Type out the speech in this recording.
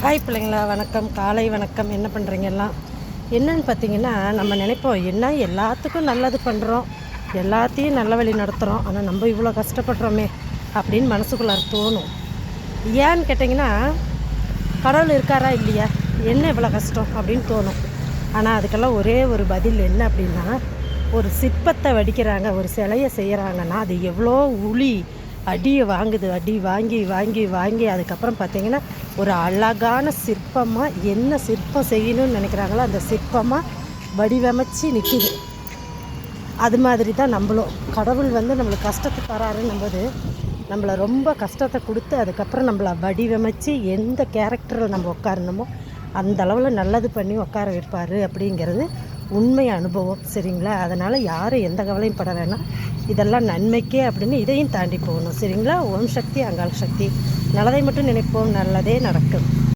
Hi பிள்ளைங்களா, வணக்கம். காலை வணக்கம். என்ன பண்ணுறீங்க எல்லாம்? என்னன்னு பார்த்தீங்கன்னா, நம்ம நினைப்போம் என்ன எல்லாத்துக்கும் நல்லது பண்ணுறோம், எல்லாத்தையும் நல்ல வழி நடத்துகிறோம், ஆனால் நம்ம இவ்வளோ கஷ்டப்படுறோமே அப்படின்னு மனசுக்குள்ளே தோணும். ஏன்னு கேட்டிங்கன்னா, கடவுள் இருக்காரா இல்லையா, என்ன இவ்வளோ கஷ்டம் அப்படின்னு தோணும். ஆனால் அதுக்கெல்லாம் ஒரே ஒரு பதில் என்ன அப்படின்னா, ஒரு சிற்பத்தை வடிக்கிறாங்க, ஒரு சிலையை செய்கிறாங்கன்னா அது எவ்வளோ உளி அடியை வாங்குது. அடி வாங்கி வாங்கி வாங்கி அதுக்கப்புறம் பார்த்திங்கன்னா ஒரு அழகான சிற்பமாக என்ன சிற்பம் செய்யணும்னு நினைக்கிறாங்களோ அந்த சிற்பமாக வடிவமைச்சு நிற்கிது. அது மாதிரி தான் நம்மளும் கடவுள் நம்மளுக்கு கஷ்டத்தை தராருன்னும் போது நம்மளை ரொம்ப கஷ்டத்தை கொடுத்து அதுக்கப்புறம் நம்மளை வடிவமைச்சு எந்த கேரக்டரில் நம்ம உட்காரணுமோ அந்த அளவில் நல்லது பண்ணி உட்கார வைப்பார் அப்படிங்கிறது உண்மை அனுபவம். சரிங்களா? அதனால் யாரும் எந்த கவலையும் பட வேணாம். இதெல்லாம் நன்மைக்கே அப்படின்னு இதையும் தாண்டி போகணும். சரிங்களா? ஓம் சக்தி, அங்காள சக்தி. நல்லதை மட்டும் நினைப்போம், நல்லதே நடக்கும்.